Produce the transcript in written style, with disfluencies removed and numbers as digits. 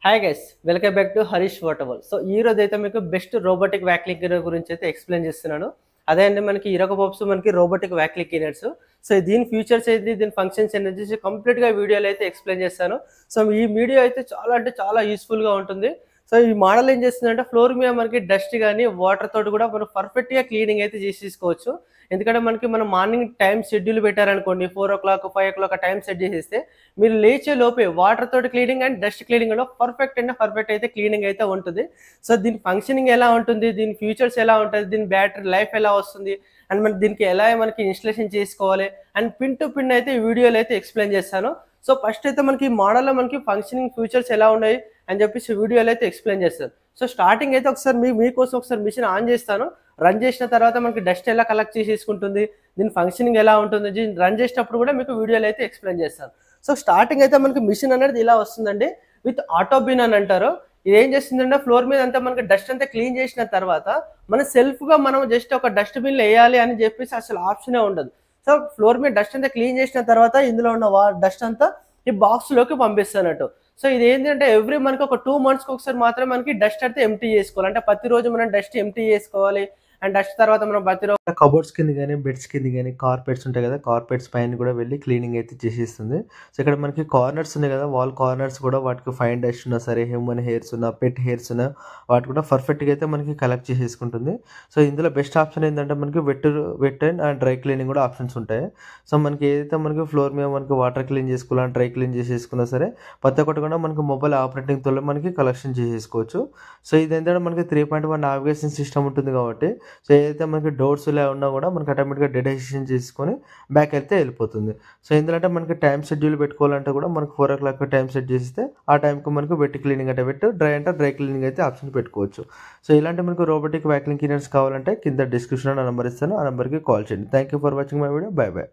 Hi guys, welcome back to Harish వాటర్వల్. So ఈ రోజు అయితే మీకు బెస్ట్ రోబోటిక్ వ్యాక్యూమ్ క్లీనర్ గురించి అయితే ఎక్స్ప్లెయిన్ చేస్తున్నాను. అదే అండి, మనకి ఇరొక పప్స్ మనకి రోబోటిక్ వ్యాక్యూమ్ క్లీనర్స్. సో దీని ఫీచర్స్ ఏంటి, దీని ఫంక్షన్స్ ఏంటి కంప్లీట్గా వీడియోలో అయితే ఎక్స్ప్లెయిన్ చేస్తాను. సో ఈ వీడియో అయితే చాలా అంటే చాలా యూస్ఫుల్గా ఉంటుంది. సో ఈ మోడల్ ఏం చేస్తుందంటే ఫ్లోర్ మీద మనకి డస్ట్ కానీ వాటర్ తోటి కూడా మనం పర్ఫెక్ట్గా క్లీనింగ్ అయితే చేసేసుకోవచ్చు. ఎందుకంటే మనం మార్నింగ్ టైం షెడ్యూల్ పెట్టారనుకోండి, 4 o'clock 5 o'clock టైం సెట్ చేసేస్తే మీరు లేచే లోపే వాటర్ తోటి క్లీనింగ్ అండ్ డస్ట్ క్లీనింగ్లో పర్ఫెక్ట్ అయితే క్లీనింగ్ అయితే ఉంటుంది. సో దీని ఫంక్షనింగ్ ఎలా ఉంటుంది, దీని ఫ్యూచర్స్ ఎలా ఉంటుంది, దీని బ్యాటరీ లైఫ్ ఎలా వస్తుంది, అండ్ దీనికి ఎలా మనకి ఇన్స్టలేషన్ చేసుకోవాలి అండ్ పిన్ టు పిన్ అయితే ఈ వీడియోలో అయితే ఎక్స్ప్లెయిన్ చేస్తాను. సో ఫస్ట్ అయితే మనకి ఈ మోడల్లో మనకి ఫంక్షనింగ్ ఫ్యూచర్స్ ఎలా ఉన్నాయి అని చెప్పేసి వీడియోలో అయితే ఎక్స్ప్లెయిన్ చేస్తాను. సో స్టార్టింగ్ అయితే ఒకసారి మీకోసం ఒకసారి మిషన్ ఆన్ చేస్తాను. రన్ చేసిన తర్వాత మనకి డస్ట్ ఎలా కలెక్ట్ చేసేసుకుంటుంది, దీని ఫంక్షనింగ్ ఎలా ఉంటుంది, దీన్ని రన్ చేసేటప్పుడు కూడా మీకు వీడియోలో అయితే ఎక్స్ప్లెయిన్ చేస్తాను. సో స్టార్టింగ్ అయితే మనకి మిషన్ అనేది ఇలా వస్తుందండి, విత్ ఆటో బిన్ అని అంటారు. ఇది ఏం చేస్తుందంటే ఫ్లోర్ మీద అంతా మనకి డస్ట్ అంతా క్లీన్ చేసిన తర్వాత మన సెల్ఫ్గా మనం జస్ట్ ఒక డస్ట్ బిన్లో వేయాలి అని చెప్పేసి అసలు ఆప్షనే ఉండదు. సో ఫ్లోర్ మీద డస్ట్ అంతా క్లీన్ చేసిన తర్వాత ఇందులో ఉన్న డస్ట్ అంతా ఈ బాక్స్లోకి పంపిస్తున్నట్టు. సో ఇది ఏంటంటే మనకి ఒక 2 monthsకి ఒకసారి మాత్రమే మనకి డస్ట్ అయితే ఎంటీ చేసుకోవాలి. అంటే ప్రతిరోజు మనం డస్ట్ ఎంటీ చేసుకోవాలి. అండ్ డస్ట్ తర్వాత మనం ప్రతిరోజు కబోర్డ్స్ కింద కానీ బెడ్స్ కింద కానీ కార్పెట్స్ ఉంటాయి కదా, కార్పెట్స్ పైన కూడా వెళ్ళి క్లీనింగ్ అయితే చేసేస్తుంది. సో ఇక్కడ మనకి కార్నర్స్ ఉన్నాయి కదా, వాల్ కార్నర్స్ కూడా వాటికి ఫైన్ డస్ట్ ఉన్నా సరే, హ్యూమన్ హెయిర్స్ ఉన్నా, పెట్ హెయిర్స్ ఉన్నా, వాటి కూడా పర్ఫెక్ట్గా అయితే మనకి కలెక్ట్ చేసేసుకుంటుంది. సో ఇందులో బెస్ట్ ఆప్షన్ ఏంటంటే మనకి వెట్ అండ్ డ్రై క్లీనింగ్ కూడా ఆప్షన్స్ ఉంటాయి. సో మనకి ఏదైతే మనకి ఫ్లోర్ మీద మనకి వాటర్ క్లీన్ చేసుకోవాలని డ్రై క్లీన్ చేసేసుకున్నా సరే ప్రతి ఒక్కటి కూడా మనకి మొబైల్ ఆపరేటింగ్తో మనకి కలెక్షన్ చేసేసుకోవచ్చు. సో ఇదేంటంటే మనకి 3.1 నావిగేషన్ సిస్టమ్ ఉంటుంది కాబట్టి సో ఏదైతే మనకి డోర్స్ ఇలా ఉన్నా కూడా మనకి ఆటోమేటిక్గా డిటెక్షన్ చేసుకొని బ్యాక్ అయితే వెళ్ళిపోతుంది. సో ఎందుకంటే మనకి టైం షెడ్యూల్ పెట్టుకోవాలంటే కూడా మనకి 4 o'clock టైం సెట్ చేస్తే ఆ టైంకి మనకు వెట్ క్లీనింగ్ అంటే డ్రై అంటే డ్రై క్లీనింగ్ అయితే ఆప్షన్ పెట్టుకోవచ్చు. సో ఇలాంటి మనకు రోబోటిక్ వ్యాక్యూమ్ క్లీనర్స్ కావాలంటే కింద డిస్క్రిప్షన్లో నా నెంబర్ ఇస్తాను, ఆ నెంబర్కి కాల్ చేయండి. Thank you for watching my video. By by.